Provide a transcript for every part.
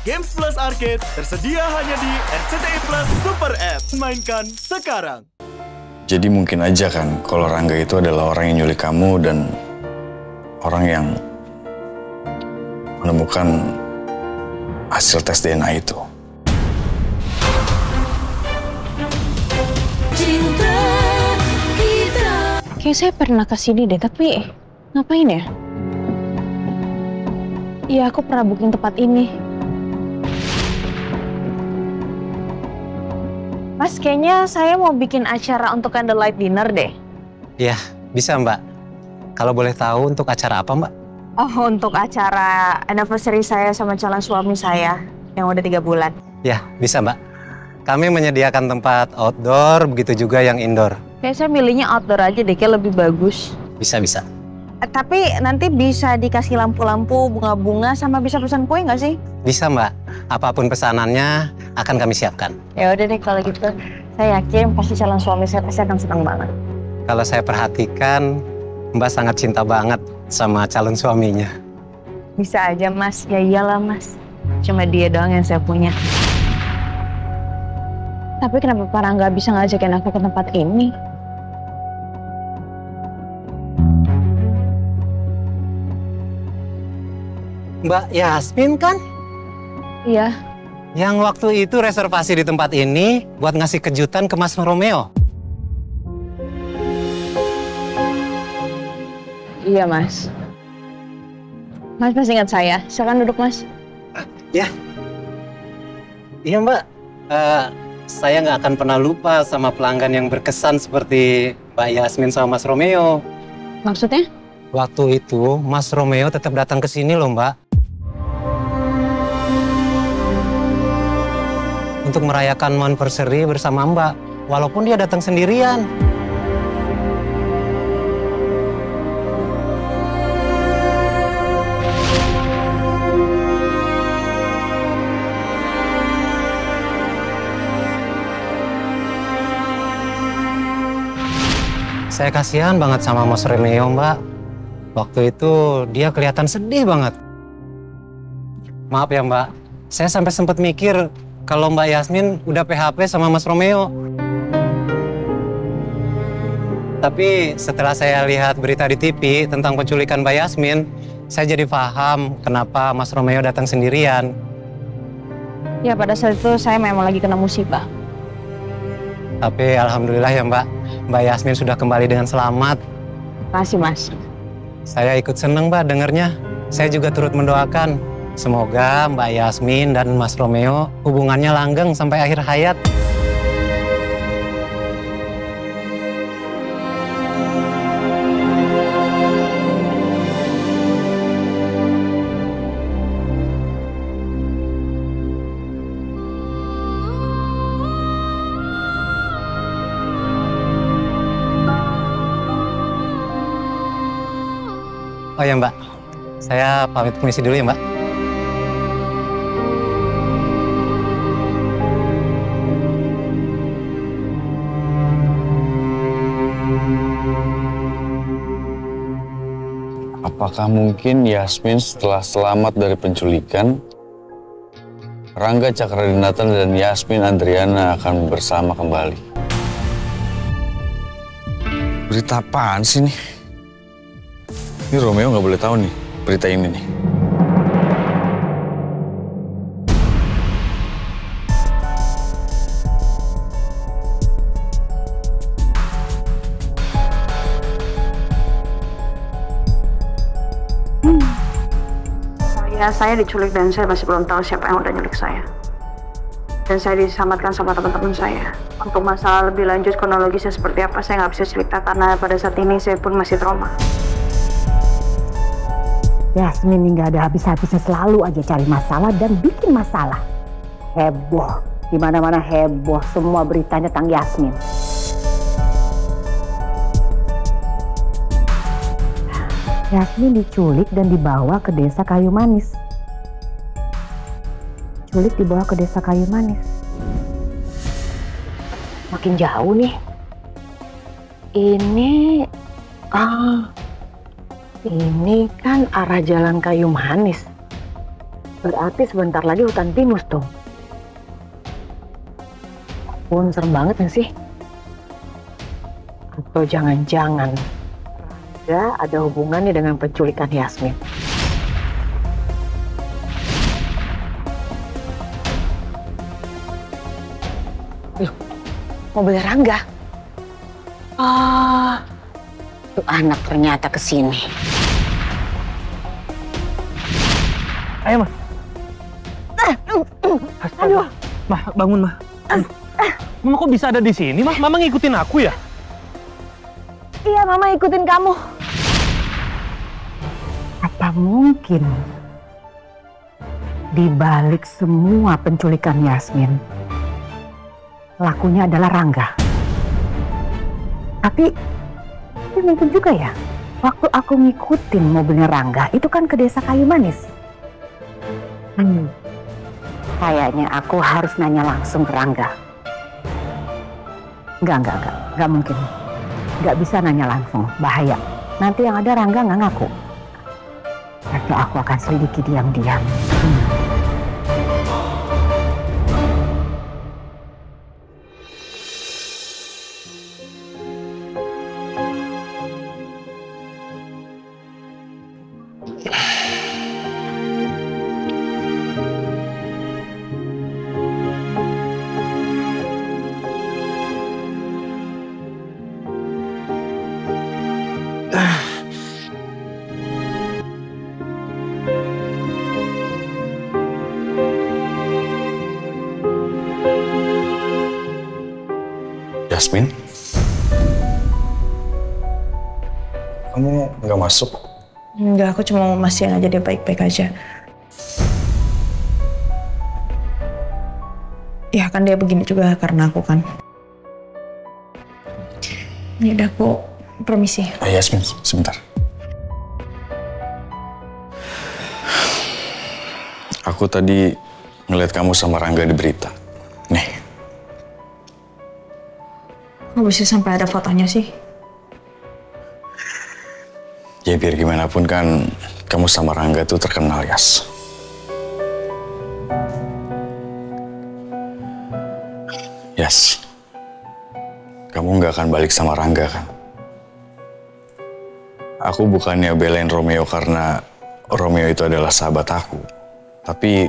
Games Plus Arcade tersedia hanya di RCTI Plus Super App. Mainkan sekarang. Jadi mungkin aja kan kalau Rangga itu adalah orang yang nyulik kamu dan orang yang menemukan hasil tes DNA itu. Kayak saya pernah kesini deh, tapi ngapain ya? Iya, aku pernah booking tempat ini. Mas, kayaknya saya mau bikin acara untuk candlelight dinner deh. Iya, bisa Mbak. Kalau boleh tahu untuk acara apa Mbak? Oh, untuk acara anniversary saya sama calon suami saya yang udah 3 bulan. Ya, bisa Mbak. Kami menyediakan tempat outdoor, begitu juga yang indoor. Kayak saya milihnya outdoor aja deh, kayak lebih bagus. Bisa. Tapi nanti bisa dikasih lampu-lampu, bunga-bunga, sama bisa pesan kue nggak sih? Bisa Mbak. Apapun pesanannya akan kami siapkan. Ya udah deh kalau gitu. Saya yakin pasti calon suami saya pasti akan senang banget. Kalau saya perhatikan, Mbak sangat cinta banget sama calon suaminya. Bisa aja Mas, ya iyalah Mas. Cuma dia doang yang saya punya. Tapi kenapa Pak Rangga bisa ngajakin aku ke tempat ini? Mbak Yasmin kan? Iya. Yang waktu itu reservasi di tempat ini buat ngasih kejutan ke Mas Romeo. Iya Mas. Mas masih ingat saya? Silakan duduk Mas. Ya. Iya Mbak. Saya nggak akan pernah lupa sama pelanggan yang berkesan seperti Mbak Yasmin sama Mas Romeo. Maksudnya? Waktu itu Mas Romeo tetap datang ke sini loh Mbak. Untuk merayakan anniversary bersama Mbak. Walaupun dia datang sendirian. Saya kasihan banget sama Mas Romeo, Mbak. Waktu itu dia kelihatan sedih banget. Maaf ya, Mbak. Saya sampai sempat mikir kalau Mbak Yasmin udah PHP sama Mas Romeo. Tapi setelah saya lihat berita di TV tentang penculikan Mbak Yasmin, saya jadi paham kenapa Mas Romeo datang sendirian. Ya pada saat itu saya memang lagi kena musibah. Tapi alhamdulillah ya Mbak Yasmin sudah kembali dengan selamat. Makasih Mas. Saya ikut seneng Mbak dengernya. Saya juga turut mendoakan. Semoga Mbak Yasmin dan Mas Romeo hubungannya langgeng sampai akhir hayat. Oh ya Mbak, saya pamit permisi dulu ya Mbak. Apakah mungkin Yasmin setelah selamat dari penculikan, Rangga Cakradinata dan Yasmin Andriana akan bersama kembali? Berita apaan sih nih? Ini Romeo nggak boleh tahu nih berita ini nih. Ya, saya diculik dan saya masih belum tahu siapa yang udah nyulik saya. Dan saya diselamatkan sama teman-teman saya. Untuk masalah lebih lanjut kronologisnya seperti apa saya nggak bisa cerita karena pada saat ini saya pun masih trauma. Yasmin ini nggak ada habis-habisnya, selalu aja cari masalah dan bikin masalah. Heboh, di mana-mana heboh, semua beritanya tentang Yasmin. Yasmin diculik dan dibawa ke desa Kayu Manis. Culik dibawa ke desa Kayu Manis. Makin jauh nih. Ini kan arah jalan Kayu Manis. Berarti sebentar lagi hutan pinus dong. Pun serem banget gak sih? Atau jangan-jangan Rangga ada hubungannya dengan penculikan Yasmin? Loh, mobil Rangga? Tuh anak ternyata kesini. Ayo, Ma. Aduh. Ma, bangun, Ma. Mama kok bisa ada di sini, Ma? Mama ngikutin aku ya? Iya, Mama ikutin kamu. Apa mungkin di balik semua penculikan Yasmin, pelakunya adalah Rangga? Tapi mungkin juga ya, waktu aku ngikutin mobilnya Rangga, itu kan ke desa Kayu Manis. Kayaknya aku harus nanya langsung ke Rangga. Enggak mungkin. Enggak bisa nanya langsung, bahaya. Nanti yang ada Rangga nggak ngaku. Tapi aku akan selidiki diam-diam. Yasmin? Kamu nggak masuk? Enggak, aku cuma mau mastiin aja dia baik-baik aja. Ya kan dia begini juga karena aku kan. Ya udah, aku permisi. Yasmin, sebentar. Aku tadi ngeliat kamu sama Rangga di berita. Nih. Kok bisa sampai ada fotonya sih? Ya biar gimana pun kan kamu sama Rangga tuh terkenal, Yas. Yas, kamu nggak akan balik sama Rangga kan? Aku bukannya belain Romeo karena Romeo itu adalah sahabat aku. Tapi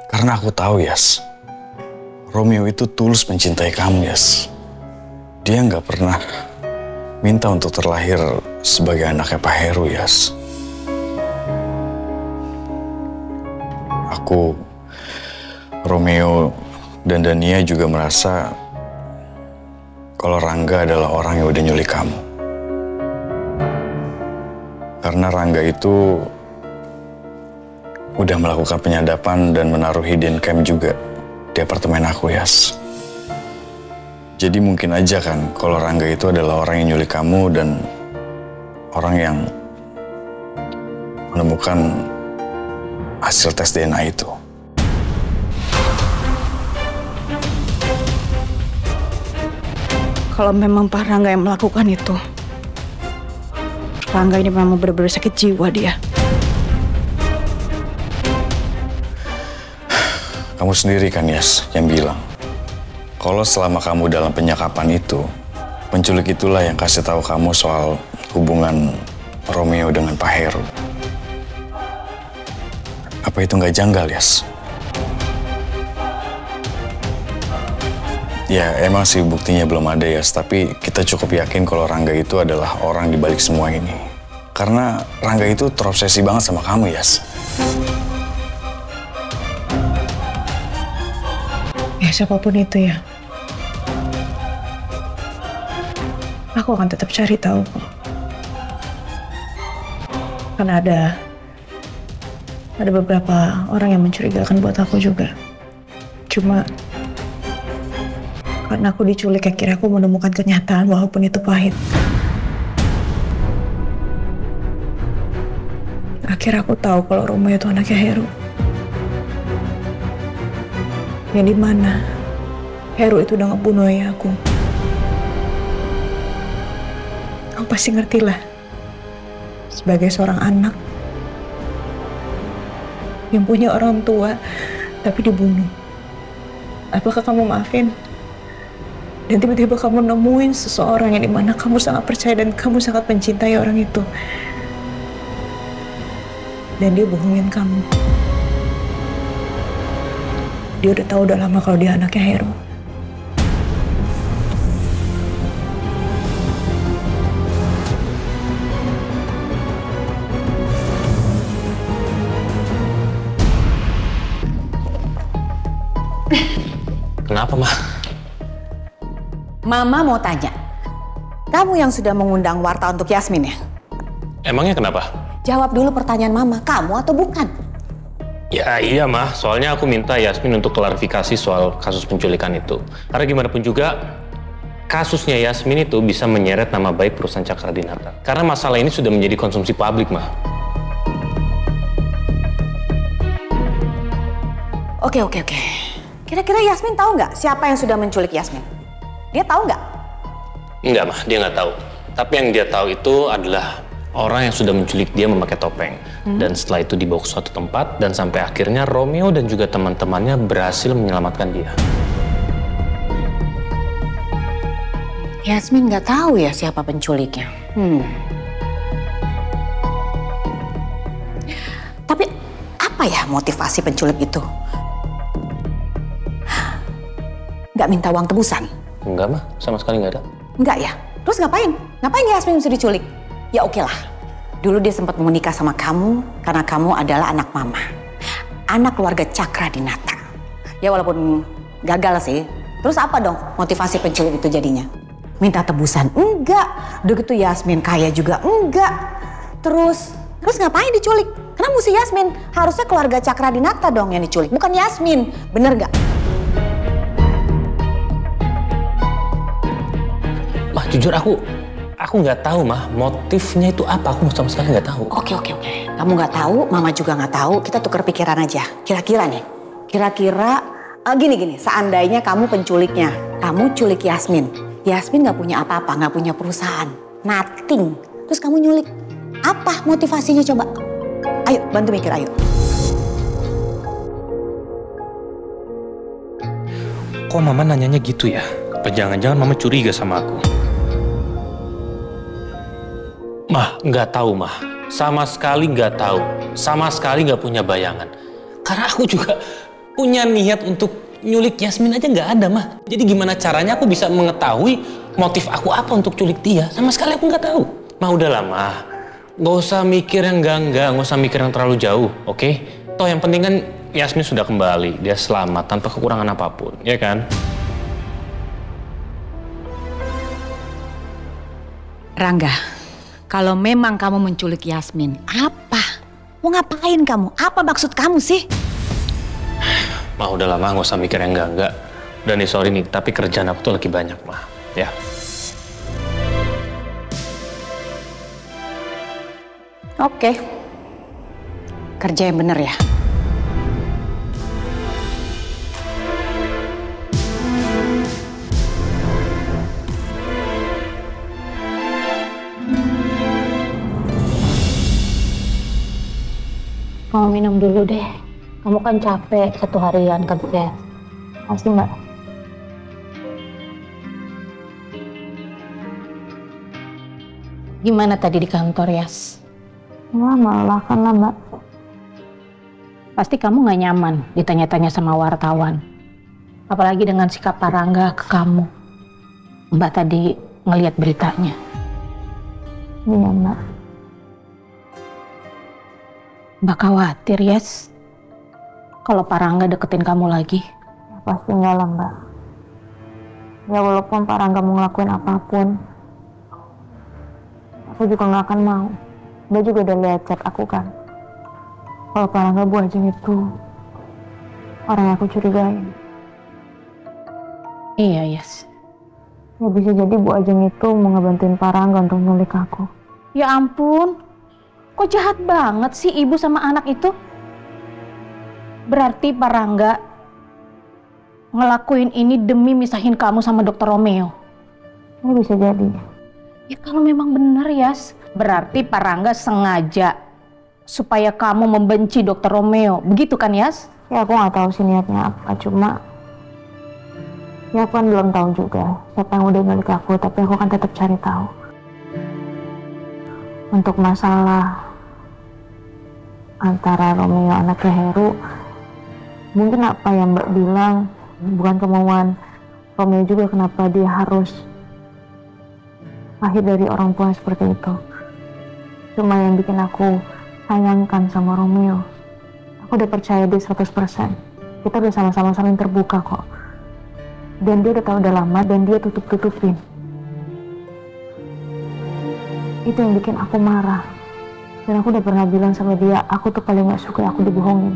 karena aku tahu, Yas, Romeo itu tulus mencintai kamu, Yas. Dia nggak pernah minta untuk terlahir sebagai anaknya Pak Heru, Yas. Aku, Romeo, dan Dania juga merasa kalau Rangga adalah orang yang udah nyulik kamu. Karena Rangga itu udah melakukan penyadapan dan menaruh hidden cam juga di apartemen aku, Yas. Jadi mungkin aja kan kalau Rangga itu adalah orang yang nyulik kamu dan orang yang menemukan hasil tes DNA itu. Kalau memang Pak Rangga yang melakukan itu, Rangga ini memang benar-benar sakit jiwa dia. Kamu sendiri kan, Yas, yang bilang kalau selama kamu dalam penyekapan itu, penculik itulah yang kasih tahu kamu soal hubungan Romeo dengan Pak Heru. Apa itu nggak janggal, Yas? Ya, emang sih buktinya belum ada, Yas. Tapi kita cukup yakin kalau Rangga itu adalah orang di balik semua ini. Karena Rangga itu terobsesi banget sama kamu, Yas. Ya, siapapun itu ya. Aku akan tetap cari tahu kok. Karena ada beberapa orang yang mencurigakan buat aku juga. Cuma karena aku diculik, akhirnya aku menemukan kenyataan walaupun itu pahit. Akhirnya aku tahu kalau Romeo itu anaknya Heru. Yang dimana Heru itu udah ngebunuh ayah aku. Kamu pasti ngerti lah. Sebagai seorang anak, yang punya orang tua, tapi dibunuh. Apakah kamu maafin? Dan tiba-tiba kamu nemuin seseorang yang dimana kamu sangat percaya dan kamu sangat mencintai orang itu. Dan dia bohongin kamu. Dia udah tahu udah lama kalau dia anaknya Heru. Kenapa, Ma? Mama mau tanya, kamu yang sudah mengundang Warta untuk Yasmin ya? Emangnya kenapa? Jawab dulu pertanyaan Mama, kamu atau bukan? Ya iya, Ma. Soalnya aku minta Yasmin untuk klarifikasi soal kasus penculikan itu. Karena gimana pun juga, kasusnya Yasmin itu bisa menyeret nama baik perusahaan Cakra Dinata. Karena masalah ini sudah menjadi konsumsi publik, Ma. Oke. Kira-kira Yasmin tahu nggak siapa yang sudah menculik Yasmin? Dia tahu nggak? Enggak, Ma. Dia nggak tahu. Tapi yang dia tahu itu adalah orang yang sudah menculik dia memakai topeng. Dan setelah itu dibawa ke suatu tempat dan sampai akhirnya Romeo dan juga teman-temannya berhasil menyelamatkan dia. Yasmin nggak tahu ya siapa penculiknya. Tapi apa ya motivasi penculik itu? Nggak minta uang tebusan? Enggak, Ma. Sama sekali nggak ada. Enggak ya? Terus ngapain? Ngapain Yasmin bisa diculik? Ya oke lah. Dulu dia sempat mau menikah sama kamu karena kamu adalah anak mama. Anak keluarga Cakra Dinata. Ya walaupun gagal sih. Terus apa dong motivasi penculik itu jadinya? Minta tebusan? Enggak. Udah gitu Yasmin kaya juga? Enggak. Terus ngapain diculik? Karena mesti Yasmin. Harusnya keluarga Cakra Dinata dong yang diculik. Bukan Yasmin. Bener nggak? Ma, jujur aku nggak tahu, Ma, motifnya itu apa. Aku sama sekali nggak tahu. Oke. Kamu nggak tahu, Mama juga nggak tahu. Kita tukar pikiran aja. Kira-kira gini. Seandainya kamu penculiknya, kamu culik Yasmin. Yasmin nggak punya apa-apa, nggak punya perusahaan, nothing. Terus kamu nyulik. Apa motivasinya coba? Ayo, bantu mikir, ayo. Kok Mama nanyanya gitu ya? Apa jangan-jangan Mama curiga sama aku? Mah, nggak tahu, Mah. Sama sekali nggak tahu. Sama sekali nggak punya bayangan. Karena aku juga punya niat untuk nyulik Yasmin aja nggak ada, Mah. Jadi gimana caranya aku bisa mengetahui motif aku apa untuk culik dia? Sama sekali aku nggak tahu. Mah, udahlah, Mah. Nggak usah mikir yang enggak. Nggak usah mikir yang terlalu jauh, oke? Toh yang penting kan Yasmin sudah kembali. Dia selamat tanpa kekurangan apapun, ya kan? Rangga, kalau memang kamu menculik Yasmin, apa? Mau ngapain kamu? Apa maksud kamu sih? Mah, udah lama nggak usah mikir yang enggak. Udah nih, sorry nih, tapi kerjaan aku tuh lagi banyak, Mah. Ya. Oke. Kerja yang bener ya. Mau minum dulu deh. Kamu kan capek satu harian kerja. Pasti Mbak. Gimana tadi di kantor, Yas? Wah, melelahkan lah, Mbak. Pasti kamu gak nyaman ditanya-tanya sama wartawan. Apalagi dengan sikap Pak Rangga ke kamu. Mbak tadi ngelihat beritanya. Iya, Mbak. Mbak khawatir, Yes. Kalau Pak Rangga deketin kamu lagi. Ya, pasti enggak lah, Mbak. Ya walaupun Pak Rangga mau ngelakuin apapun, aku juga nggak akan mau. Mbak juga udah lihat chat aku kan. Kalau Pak Rangga Bu Ajeng itu orang yang aku curigain. Iya, Yes. Ya bisa jadi Bu Ajeng itu mau ngebantuin Pak Rangga untuk nyulik aku. Ya ampun, kok jahat banget sih ibu sama anak itu? Berarti Pak Rangga ngelakuin ini demi misahin kamu sama Dr. Romeo. Ini bisa jadi. Ya kalau memang benar, Yas, berarti Pak Rangga sengaja supaya kamu membenci Dokter Romeo. Begitu kan, Yas? Ya, aku nggak tahu sih niatnya apa. Cuma ya aku kan belum tahu juga siapa yang udah nyulik aku, tapi aku kan tetap cari tahu. Untuk masalah antara Romeo anaknya Heru, mungkin apa yang Mbak bilang bukan kemauan Romeo juga, kenapa dia harus lahir dari orang tua seperti itu. Cuma yang bikin aku sayangkan sama Romeo, aku udah percaya dia 100%. Kita udah sama-sama saling terbuka kok. Dan dia udah tahu udah lama dan dia tutup-tutupin. Itu yang bikin aku marah. Dan aku udah pernah bilang sama dia, aku tuh paling gak suka aku dibohongin.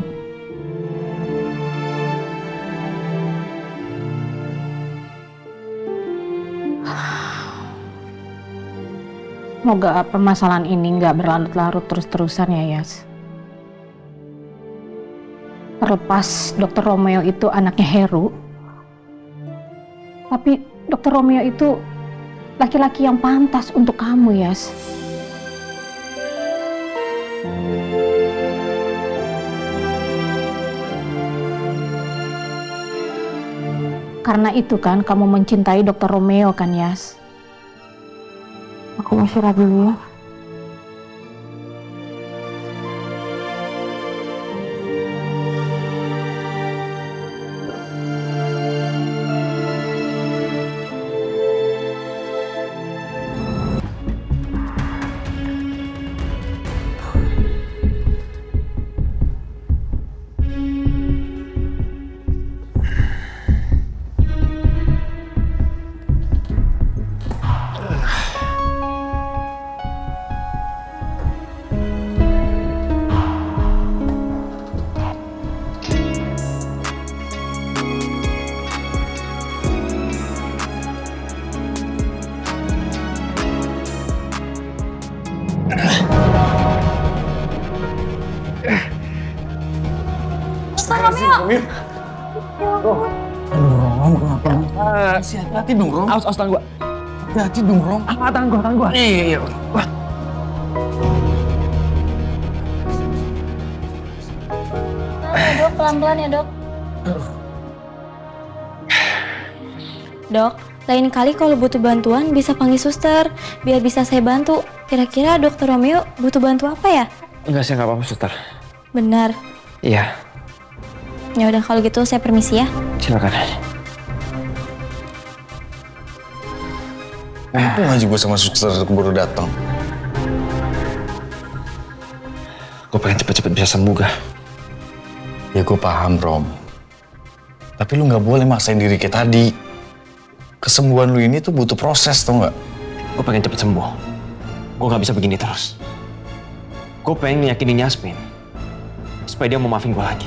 Semoga permasalahan ini nggak berlarut-larut terus-terusan ya, Yas. Terlepas Dokter Romeo itu anaknya Heru, tapi Dokter Romeo itu laki-laki yang pantas untuk kamu, Yas. Karena itu kan kamu mencintai Dokter Romeo kan, Yas? Aku mau istirahat dulu ya. Romeo. Aduh, Rom, kenapa? Hati-hati dong, Rom. Awas tangan gua. Hati-hati dong, Rom. Tangan gua. Iya. Wah. Dok, pelan-pelan ya, Dok. Dok, lain kali kalau butuh bantuan bisa panggil suster, biar bisa saya bantu. Kira-kira Dokter Romeo butuh bantu apa ya? Enggak sih, nggak apa-apa, suster. Benar. Iya. Ya udah kalau gitu saya permisi ya. Silakan. Untung aja gue sama suster keburu datang. Gue pengen cepet-cepet bisa sembuh, Gah. Ya gue paham, Rom. Tapi lu nggak boleh maksain diri kayak tadi. Kesembuhan lu ini tuh butuh proses, tau nggak? Gue pengen cepet sembuh. Gue nggak bisa begini terus. Gue pengen yakinin Yasmin supaya dia mau maafin gue lagi.